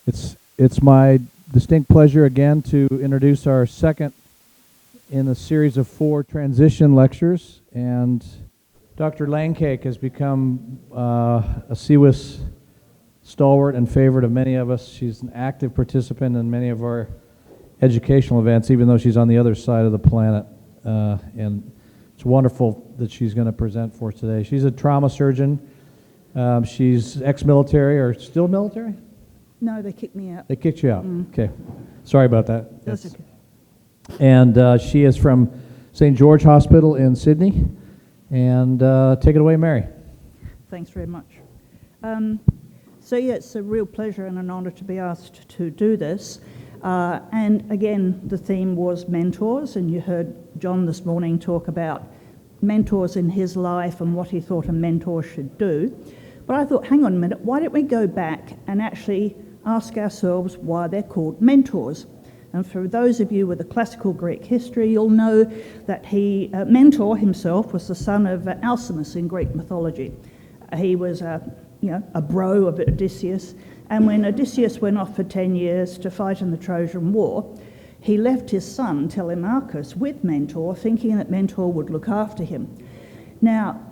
It's my distinct pleasure again to introduce our second in a series of 4 transition lectures, and Dr. Langcake has become a CWIS stalwart and favorite of many of us. She's an active participant in many of our educational events, even though she's on the other side of the planet, and it's wonderful that she's going to present for us today. She's a trauma surgeon. She's ex-military, or still military? No, they kicked me out. They kicked you out. Okay. Sorry about that. That's okay. And she is from St. George Hospital in Sydney. And take it away, Mary. Thanks very much. So yeah, it's a real pleasure and an honour to be asked to do this. And again, the theme was mentors, and you heard John this morning talk about mentors in his life and what he thought a mentor should do. But I thought, hang on a minute, why don't we go back and actually ask ourselves why they're called mentors? And for those of you with a classical Greek history, you'll know that Mentor himself was the son of Alcimus in Greek mythology. He was a bro of Odysseus, and when Odysseus went off for 10 years to fight in the Trojan War, he left his son Telemachus with Mentor, thinking that Mentor would look after him. Now,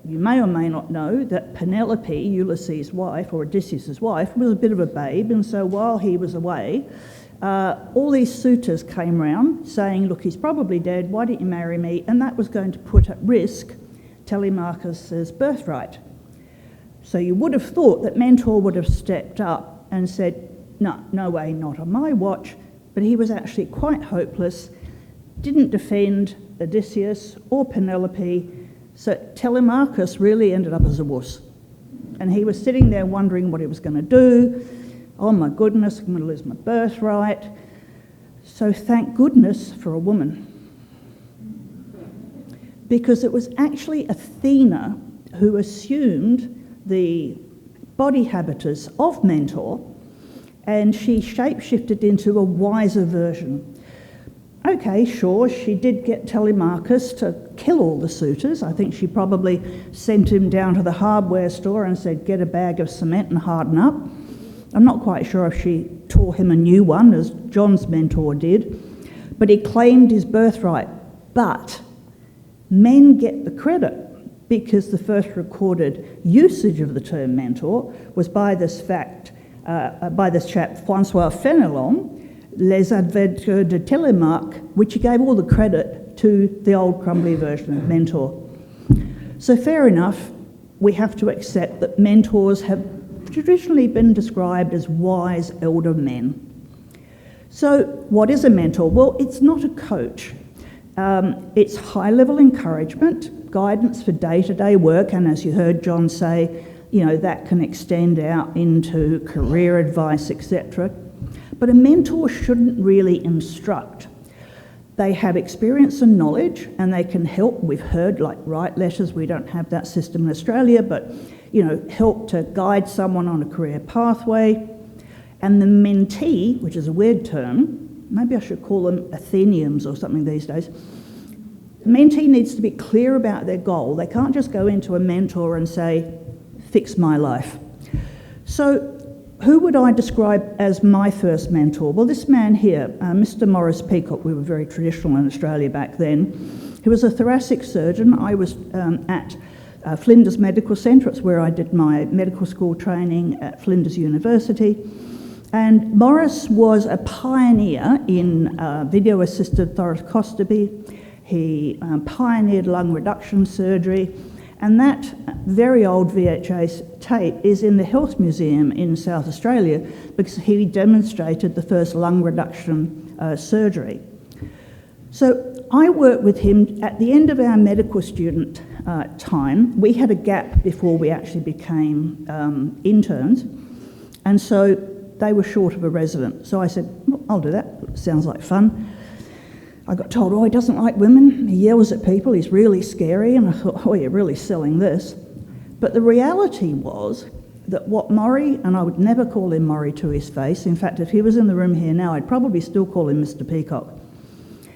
you may or may not know that Penelope, Ulysses' wife, or Odysseus' wife, was a bit of a babe, and so while he was away, all these suitors came round saying, look, he's probably dead, why don't you marry me? And that was going to put at risk Telemachus' birthright. So you would have thought that Mentor would have stepped up and said, no way, not on my watch, but he was actually quite hopeless, didn't defend Odysseus or Penelope. So Telemachus really ended up as a wuss. And he was sitting there wondering what he was going to do. Oh my goodness, I'm going to lose my birthright. So thank goodness for a woman. Because it was actually Athena who assumed the body habitus of Mentor, and she shape-shifted into a wiser version. Okay, sure, she did get Telemachus to kill all the suitors. I think she probably sent him down to the hardware store and said, get a bag of cement and harden up. I'm not quite sure if she tore him a new one, as John's mentor did, but he claimed his birthright. But men get the credit because the first recorded usage of the term mentor was by this chap, François Fénelon, Les Adventures de Télémaque, which he gave all the credit to the old crumbly version of mentor. So fair enough, we have to accept that mentors have traditionally been described as wise elder men. So what is a mentor? Well, it's not a coach. It's high-level encouragement, guidance for day-to-day work, and as you heard John say, that can extend out into career advice, etc. But a mentor shouldn't really instruct. They have experience and knowledge, and they can help. We've heard, like, write letters. We don't have that system in Australia, but, help to guide someone on a career pathway. And the mentee, which is a weird term, maybe I should call them Athenians or something these days. The mentee needs to be clear about their goal. They can't just go into a mentor and say, fix my life. So who would I describe as my first mentor? Well, this man here, Mr. Maurice Peacock, we were very traditional in Australia back then. He was a thoracic surgeon. I was at Flinders Medical Centre. It's where I did my medical school training at Flinders University. And Maurice was a pioneer in video-assisted thoracoscopy. He pioneered lung reduction surgery. And that very old VHS tape is in the Health Museum in South Australia because he demonstrated the first lung reduction surgery. So I worked with him at the end of our medical student time. We had a gap before we actually became interns, and so they were short of a resident. So I said, well, I'll do that, sounds like fun. I got told, he doesn't like women, he yells at people, he's really scary, and I thought, you're really selling this. But the reality was that what Murray, and I would never call him Murray to his face, in fact, if he was in the room here now, I'd probably still call him Mr. Peacock.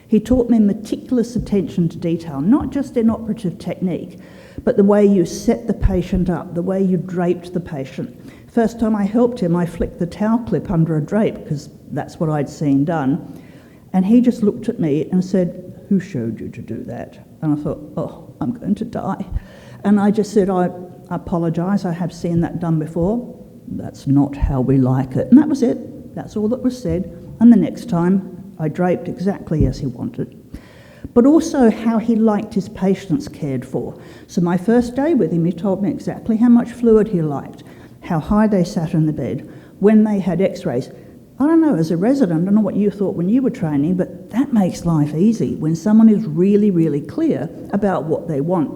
He taught me meticulous attention to detail, not just in operative technique, but the way you set the patient up, the way you draped the patient, First time I helped him, I flicked the towel clip under a drape because that's what I'd seen done. And he just looked at me and said, "Who showed you to do that?" And I thought, oh, I'm going to die. And I just said, "I apologise, I have seen that done before. That's not how we like it." And that was it. That's all that was said. And the next time, I draped exactly as he wanted. But also how he liked his patients cared for. So my first day with him, he told me exactly how much fluid he liked, how high they sat in the bed, when they had x-rays. I don't know, as a resident, I don't know what you thought when you were training, but that makes life easy when someone is really, really clear about what they want.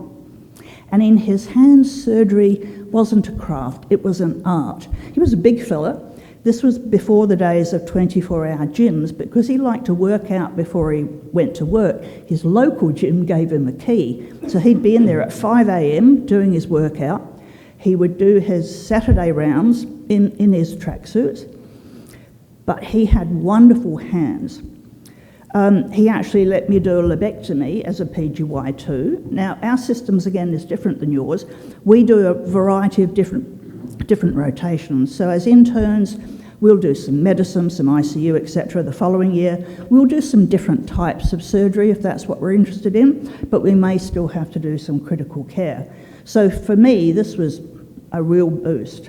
And in his hands, surgery wasn't a craft, it was an art. He was a big fella. This was before the days of 24-hour gyms, because he liked to work out before he went to work. His local gym gave him a key. So he'd be in there at 5 a.m. doing his workout. He would do his Saturday rounds in his tracksuits. But he had wonderful hands. He actually let me do a lobectomy as a PGY2. Now, our systems, again, is different than yours. We do a variety of different rotations. So as interns, we'll do some medicine, some ICU, etc. The following year, we'll do some different types of surgery if that's what we're interested in, but we may still have to do some critical care. So for me, this was a real boost.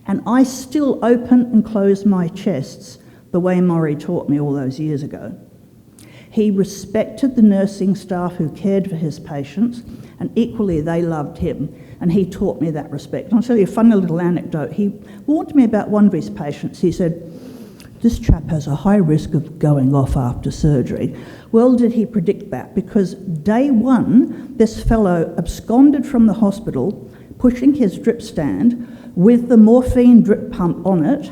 And I still open and close my chests the way Maury taught me all those years ago. He respected the nursing staff who cared for his patients, and equally they loved him, and he taught me that respect. And I'll tell you a funny little anecdote. He warned me about one of his patients. He said, "This chap has a high risk of going off after surgery." Well, did he predict that? Because day one, this fellow absconded from the hospital, pushing his drip stand with the morphine drip pump on it.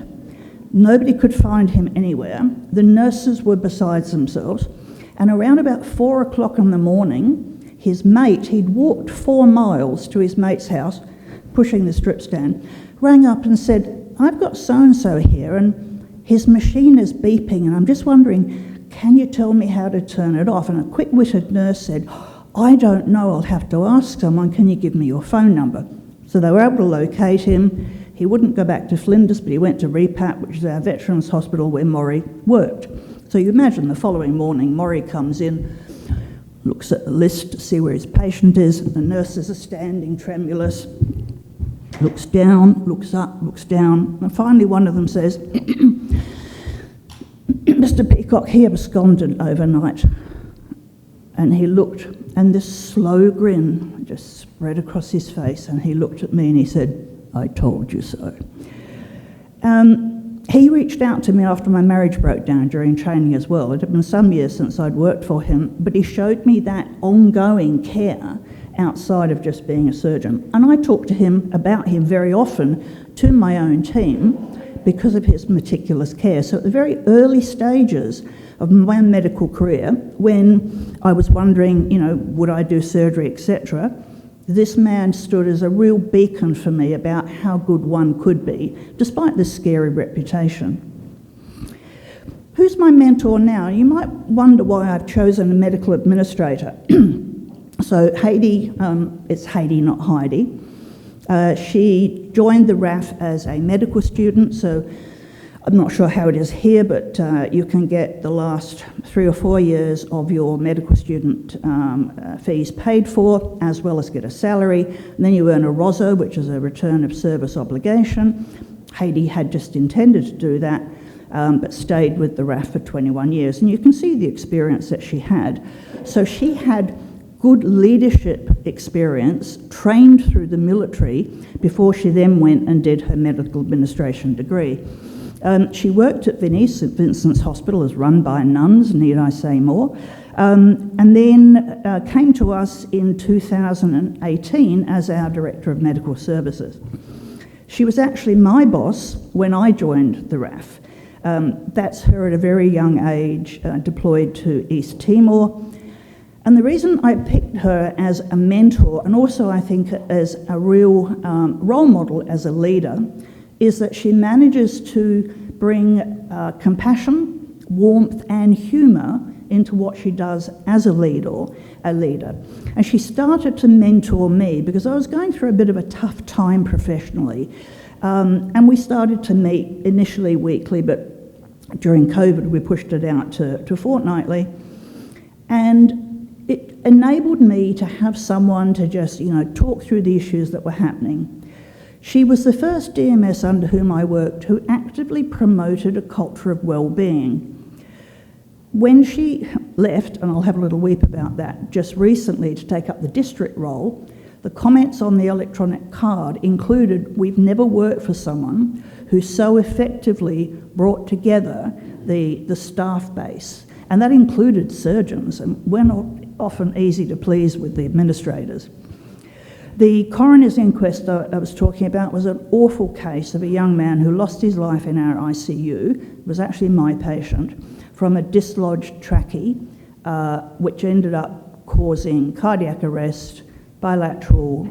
Nobody could find him anywhere. The nurses were beside themselves. And around about 4 o'clock in the morning, his mate, he'd walked 4 miles to his mate's house, pushing the strip stand, rang up and said, "I've got so-and-so here, and his machine is beeping, and I'm just wondering, can you tell me how to turn it off?" And a quick-witted nurse said, "I don't know, I'll have to ask someone, can you give me your phone number?" So they were able to locate him. He wouldn't go back to Flinders, but he went to Repat, which is our veterans hospital where Maury worked. So you imagine the following morning, Maury comes in, looks at the list to see where his patient is, and the nurses are standing tremulous, looks down, looks up, looks down, and finally one of them says, "Mr. Peacock, he absconded overnight." And he looked, and this slow grin just spread across his face, and he looked at me and he said, "I told you so." He reached out to me after my marriage broke down during training as well. It had been some years since I'd worked for him, but he showed me that ongoing care outside of just being a surgeon. And I talked to him about him very often to my own team because of his meticulous care. So at the very early stages of my medical career, when I was wondering, would I do surgery, etc., this man stood as a real beacon for me about how good one could be, despite this scary reputation. Who's my mentor now? You might wonder why I've chosen a medical administrator. So Heidi, it's Heidi, not Heidi. She joined the RAF as a medical student, so I'm not sure how it is here, but you can get the last 3 or 4 years of your medical student fees paid for, as well as get a salary. And then you earn a ROSO, which is a return of service obligation. Heidi had just intended to do that, but stayed with the RAF for 21 years. And you can see the experience that she had. So she had good leadership experience, trained through the military, before she then went and did her medical administration degree. She worked at Venice, St Vincent's Hospital, as run by nuns, need I say more, and then came to us in 2018 as our Director of Medical Services. She was actually my boss when I joined the RAF. That's her at a very young age, deployed to East Timor. And the reason I picked her as a mentor, and also I think as a real role model as a leader, is that she manages to bring compassion, warmth and humour into what she does as a leader. And she started to mentor me because I was going through a bit of a tough time professionally, And we started to meet initially weekly, but during COVID we pushed it out to fortnightly. And it enabled me to have someone to just, talk through the issues that were happening. She was the first DMS under whom I worked who actively promoted a culture of well-being. When she left, and I'll have a little weep about that, just recently to take up the district role, the comments on the electronic card included, "We've never worked for someone who so effectively brought together the staff base." And that included surgeons, and we're not often easy to please with the administrators. The coroner's inquest I was talking about was an awful case of a young man who lost his life in our ICU. It was actually my patient, from a dislodged trachea, which ended up causing cardiac arrest, bilateral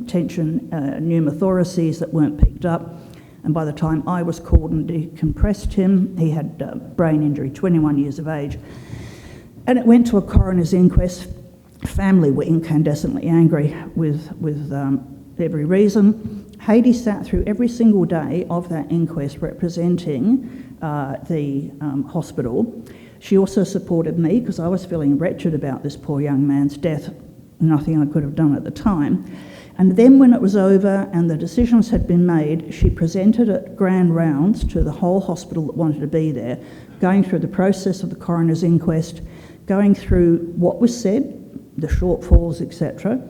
tension pneumothoraces that weren't picked up. And by the time I was called and decompressed him, he had brain injury, 21 years of age. And it went to a coroner's inquest. Family were incandescently angry with every reason. Haiti sat through every single day of that inquest representing the hospital. She also supported me because I was feeling wretched about this poor young man's death, nothing I could have done at the time. And then when it was over and the decisions had been made, she presented at grand rounds to the whole hospital that wanted to be there, going through the process of the coroner's inquest, going through what was said, the shortfalls, etc.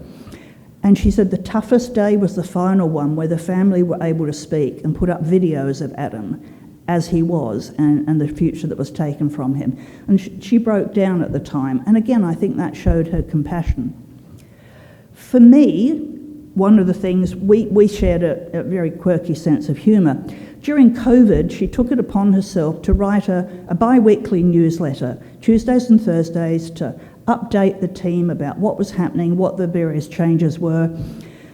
And she said the toughest day was the final one, where the family were able to speak and put up videos of Adam as he was and the future that was taken from him. And she broke down at the time. And again, I think that showed her compassion. For me, one of the things, we shared a very quirky sense of humour. During COVID, she took it upon herself to write a bi-weekly newsletter, Tuesdays and Thursdays, to update the team about what was happening, what the various changes were.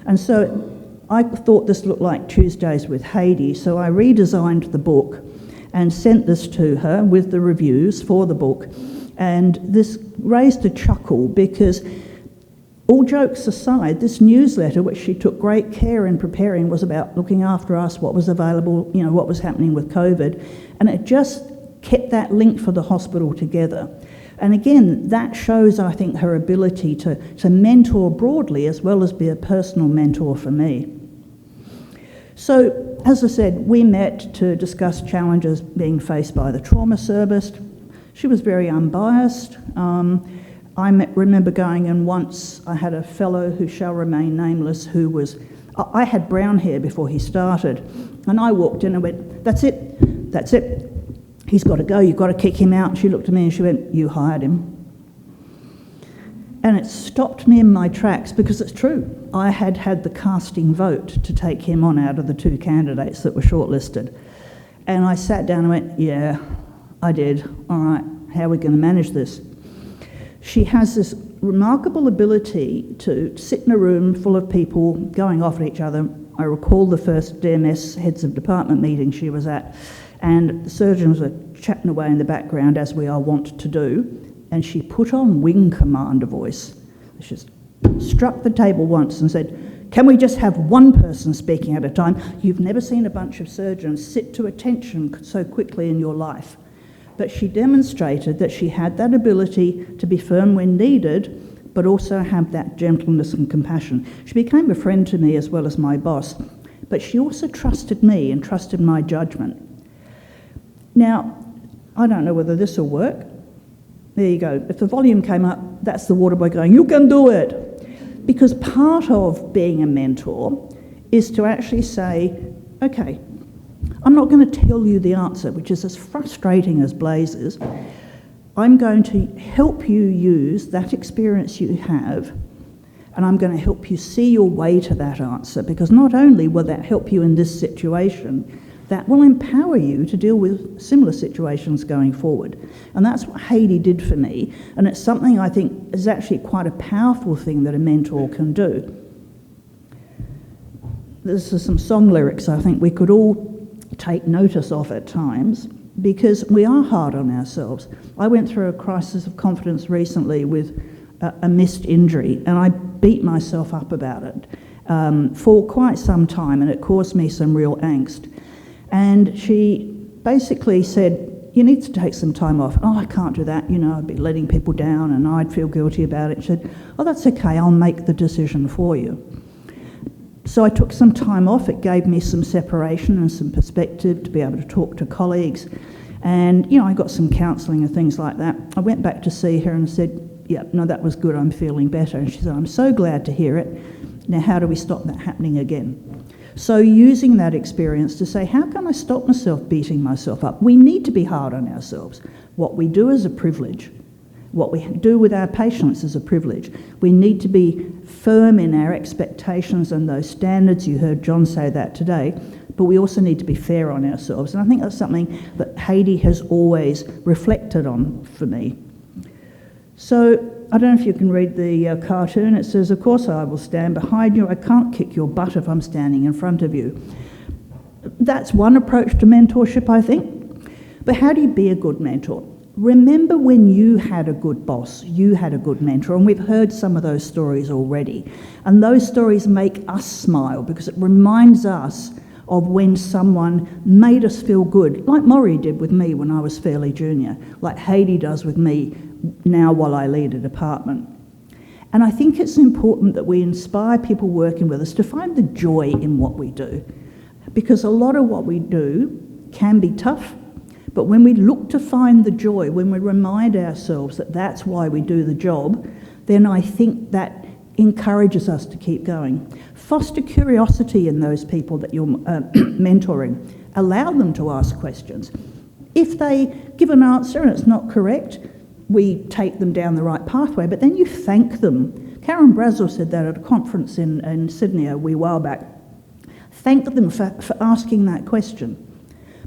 And so I thought this looked like Tuesdays with Haiti, so I redesigned the book and sent this to her with the reviews for the book. And this raised a chuckle because, all jokes aside, this newsletter, which she took great care in preparing, was about looking after us, what was available, what was happening with COVID, and it just kept that link for the hospital together. And again, that shows, I think, her ability to mentor broadly as well as be a personal mentor for me. So, as I said, we met to discuss challenges being faced by the trauma service. She was very unbiased. I remember going in once, I had a fellow who shall remain nameless I had brown hair before he started, and I walked in and went, that's it, he's got to go, you've got to kick him out. And she looked at me and she went, you hired him. And it stopped me in my tracks because it's true. I had the casting vote to take him on out of the two candidates that were shortlisted. And I sat down and went, yeah, I did. All right, how are we going to manage this? She has this remarkable ability to sit in a room full of people going off at each other. I recall the first DMS heads of department meeting she was at, and the surgeons were chatting away in the background, as we are wont to do, and she put on wing commander voice. She just struck the table once and said, can we just have one person speaking at a time? You've never seen a bunch of surgeons sit to attention so quickly in your life. But she demonstrated that she had that ability to be firm when needed, but also have that gentleness and compassion. She became a friend to me as well as my boss, but she also trusted me and trusted my judgment. Now, I don't know whether this will work. There you go. If the volume came up, that's the water boy going, you can do it. Because part of being a mentor is to actually say, okay, I'm not going to tell you the answer, which is as frustrating as blazes. I'm going to help you use that experience you have, and I'm going to help you see your way to that answer, because not only will that help you in this situation, that will empower you to deal with similar situations going forward. And that's what Haiti did for me, and it's something I think is actually quite a powerful thing that a mentor can do. This is some song lyrics I think we could all take notice of at times, because we are hard on ourselves. I went through a crisis of confidence recently with a missed injury, and I beat myself up about it. for quite some time, and it caused me some real angst. And she basically said, you need to take some time off. Oh, I can't do that. You know, I'd be letting people down and I'd feel guilty about it. She said, oh, that's okay. I'll make the decision for you. So I took some time off. It gave me some separation and some perspective to be able to talk to colleagues. And, you know, I got some counselling and things like that. I went back to see her and said, yeah, no, that was good. I'm feeling better. And she said, I'm so glad to hear it. Now, how do we stop that happening again? So using that experience to say, how can I stop myself beating myself up? We need to be hard on ourselves. What we do is a privilege. What we do with our patients is a privilege. We need to be firm in our expectations and those standards. You heard John say that today. But we also need to be fair on ourselves. And I think that's something that Heidi has always reflected on for me. So I don't know if you can read the cartoon. It says, of course I will stand behind you. I can't kick your butt if I'm standing in front of you. That's one approach to mentorship, I think. But how do you be a good mentor? Remember when you had a good boss, you had a good mentor, and we've heard some of those stories already. And those stories make us smile because it reminds us of when someone made us feel good, like Maury did with me when I was fairly junior, like Heidi does with me now while I lead a department. And I think it's important that we inspire people working with us to find the joy in what we do, because a lot of what we do can be tough, but when we look to find the joy, when we remind ourselves that that's why we do the job, then I think that encourages us to keep going. Foster curiosity in those people that you're mentoring. Allow them to ask questions. If they give an answer and it's not correct, we take them down the right pathway, but then you thank them. Karen Brazel said that at a conference in Sydney a wee while back. Thank them for asking that question,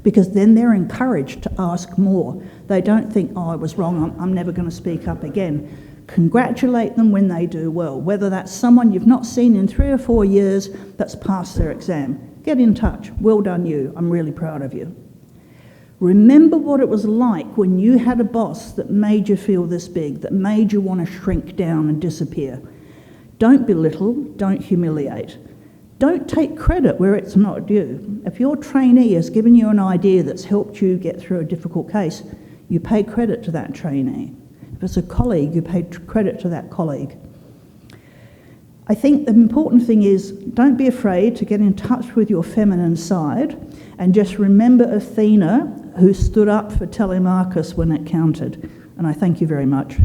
because then they're encouraged to ask more. They don't think, oh, I was wrong, I'm never going to speak up again. Congratulate them when they do well, whether that's someone you've not seen in 3 or 4 years that's passed their exam. Get in touch. Well done you. I'm really proud of you. Remember what it was like when you had a boss that made you feel this big, that made you want to shrink down and disappear. Don't belittle, don't humiliate. Don't take credit where it's not due. If your trainee has given you an idea that's helped you get through a difficult case, you pay credit to that trainee. If it's a colleague, you pay credit to that colleague. I think the important thing is, don't be afraid to get in touch with your feminine side, and just remember Athena, who stood up for Telemachus when it counted. And I thank you very much.